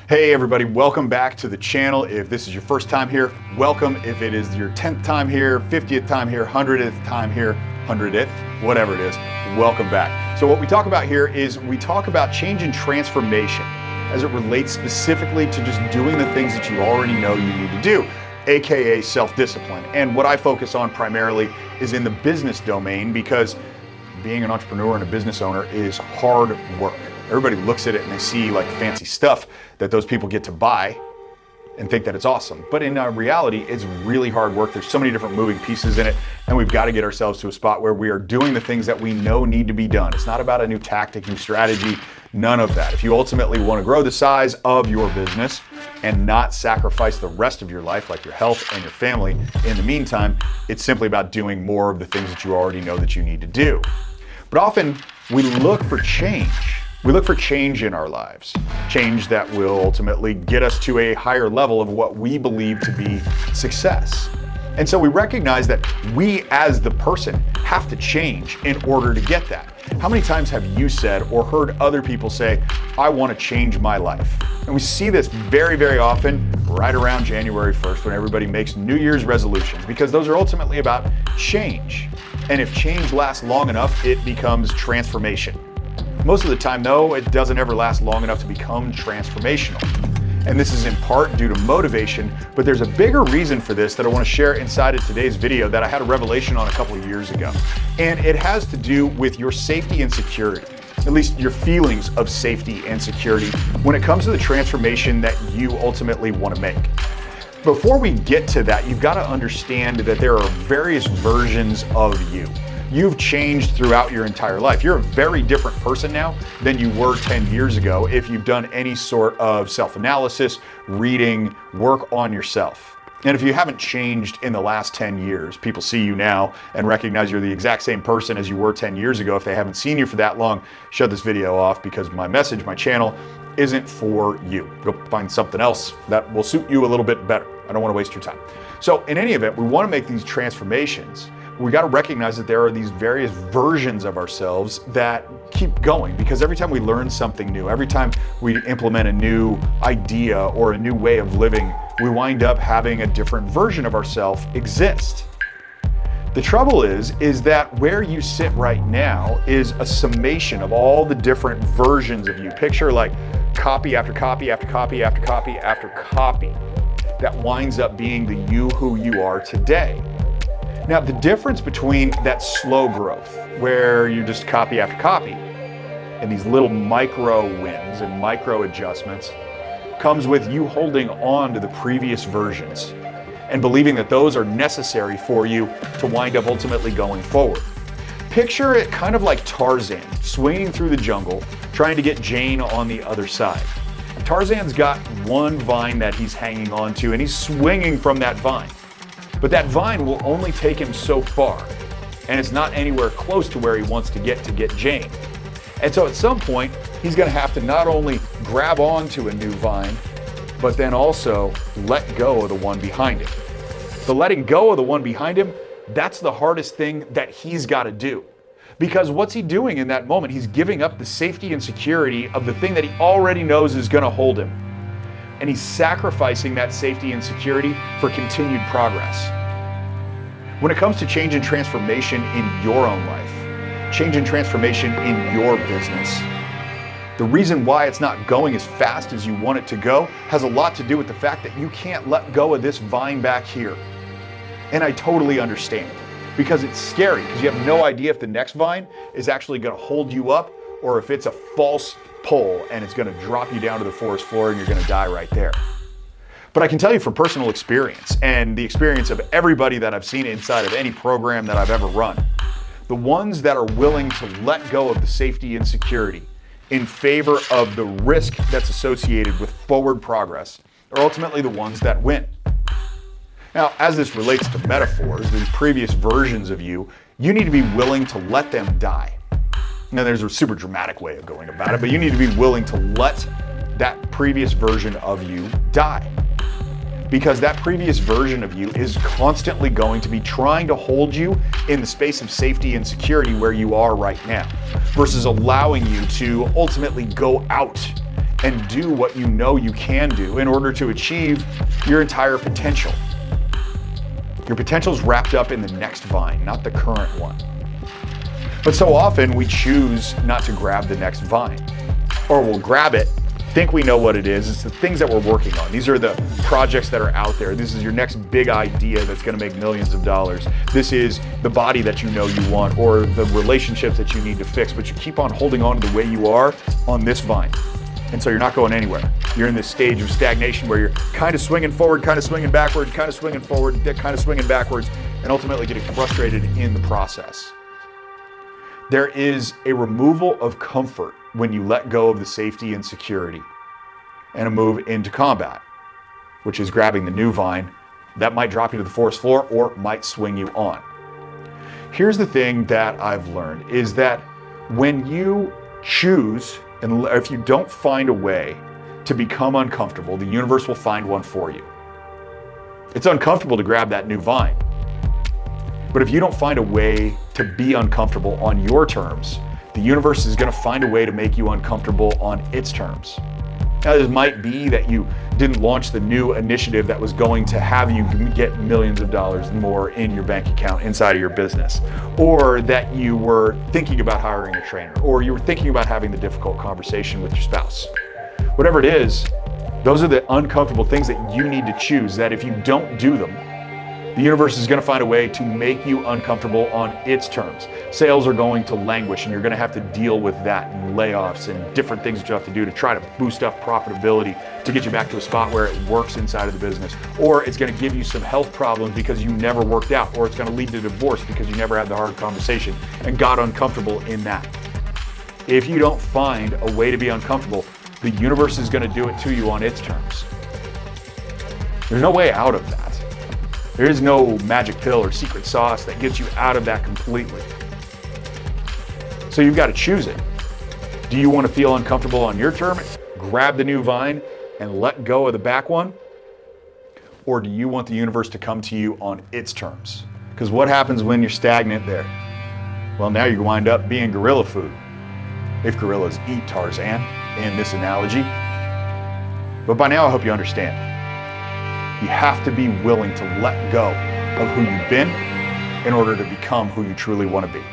Hey everybody, welcome back to the channel. If this is your first time here, welcome. If it is your 10th time here, 50th time here, 100th time here, 100th, whatever it is, welcome back. So what we talk about here is we talk about change and transformation as it relates specifically to just doing the things that you already know you need to do, AKA self-discipline. And what I focus on primarily is in the business domain, because being an entrepreneur and a business owner is hard work. Everybody looks at it and they see like fancy stuff that those people get to buy and think that it's awesome. But in reality, it's really hard work. There's so many different moving pieces in it, and we've got to get ourselves to a spot where we are doing the things that we know need to be done. It's not about a new tactic, new strategy, none of that. If you ultimately want to grow the size of your business and not sacrifice the rest of your life, like your health and your family, in the meantime, it's simply about doing more of the things that you already know that you need to do. But often we look for change. We look for change in our lives, change that will ultimately get us to a higher level of what we believe to be success. And so we recognize that we as the person have to change in order to get that. How many times have you said or heard other people say, I want to change my life? And we see this very, very often right around January 1st when everybody makes New Year's resolutions, because those are ultimately about change. And if change lasts long enough, it becomes transformation. Most of the time though, it doesn't ever last long enough to become transformational. And this is in part due to motivation, but there's a bigger reason for this that I want to share inside of today's video that I had a revelation on a couple of years ago. And it has to do with your safety and security, at least your feelings of safety and security when it comes to the transformation that you ultimately want to make. Before we get to that, you've got to understand that there are various versions of you. You've changed throughout your entire life. You're a very different person now than you were 10 years ago if you've done any sort of self-analysis, reading, work on yourself. And if you haven't changed in the last 10 years, people see you now and recognize you're the exact same person as you were 10 years ago. If they haven't seen you for that long, shut this video off, because my message, my channel, isn't for you. Go find something else that will suit you a little bit better. I don't want to waste your time. So in any event, we want to make these transformations. We got to recognize that there are these various versions of ourselves that keep going, because every time we learn something new, every time we implement a new idea or a new way of living, we wind up having a different version of ourselves exist. The trouble is that where you sit right now is a summation of all the different versions of you. Picture like copy after copy after copy after copy after copy that winds up being the you who you are today. Now, the difference between that slow growth, where you just copy after copy, and these little micro wins and micro adjustments, comes with you holding on to the previous versions and believing that those are necessary for you to wind up ultimately going forward. Picture it kind of like Tarzan swinging through the jungle, trying to get Jane on the other side. Tarzan's got one vine that he's hanging on to, and he's swinging from that vine. But that vine will only take him so far, and it's not anywhere close to where he wants to get Jane. And so at some point, he's going to have to not only grab onto a new vine, but then also let go of the one behind him. The letting go of the one behind him, that's the hardest thing that he's got to do. Because what's he doing in that moment? He's giving up the safety and security of the thing that he already knows is going to hold him. And he's sacrificing that safety and security for continued progress. When it comes to change and transformation in your own life, change and transformation in your business, the reason why it's not going as fast as you want it to go has a lot to do with the fact that you can't let go of this vine back here. And I totally understand, because it's scary, because you have no idea if the next vine is actually going to hold you up or if it's a false pull and it's going to drop you down to the forest floor and you're going to die right there. But I can tell you from personal experience and the experience of everybody that I've seen inside of any program that I've ever run, the ones that are willing to let go of the safety and security in favor of the risk that's associated with forward progress are ultimately the ones that win. Now, as this relates to metaphors, these previous versions of you, you need to be willing to let them die. Now, there's a super dramatic way of going about it, but you need to be willing to let that previous version of you die. Because that previous version of you is constantly going to be trying to hold you in the space of safety and security where you are right now, versus allowing you to ultimately go out and do what you know you can do in order to achieve your entire potential. Your potential is wrapped up in the next vine, not the current one. But so often we choose not to grab the next vine, or we'll grab it, think we know what it is. It's the things that we're working on. These are the projects that are out there. This is your next big idea that's going to make millions of dollars. This is the body that you know you want, or the relationships that you need to fix, but you keep on holding on to the way you are on this vine. And so you're not going anywhere. You're in this stage of stagnation where you're kind of swinging forward, kind of swinging backward, kind of swinging forward, kind of swinging backwards, and ultimately getting frustrated in the process. There is a removal of comfort when you let go of the safety and security and a move into combat, which is grabbing the new vine that might drop you to the forest floor or might swing you on. Here's the thing that I've learned is that when you choose, and if you don't find a way to become uncomfortable, the universe will find one for you. It's uncomfortable to grab that new vine. But if you don't find a way to be uncomfortable on your terms, the universe is going to find a way to make you uncomfortable on its terms. Now, it might be that you didn't launch the new initiative that was going to have you get millions of dollars more in your bank account inside of your business, or that you were thinking about hiring a trainer, or you were thinking about having the difficult conversation with your spouse. Whatever it is, those are the uncomfortable things that you need to choose, that if you don't do them, the universe is going to find a way to make you uncomfortable on its terms. Sales are going to languish, and you're going to have to deal with that, and layoffs and different things that you have to do to try to boost up profitability to get you back to a spot where it works inside of the business. Or it's going to give you some health problems because you never worked out, or it's going to lead to divorce because you never had the hard conversation and got uncomfortable in that. If you don't find a way to be uncomfortable, the universe is going to do it to you on its terms. There's no way out of that. There is no magic pill or secret sauce that gets you out of that completely. So you've got to choose it. Do you want to feel uncomfortable on your term, grab the new vine and let go of the back one? Or do you want the universe to come to you on its terms? Because what happens when you're stagnant there? Well, now you wind up being gorilla food. If gorillas eat Tarzan in this analogy. But by now I hope you understand. You have to be willing to let go of who you've been in order to become who you truly want to be.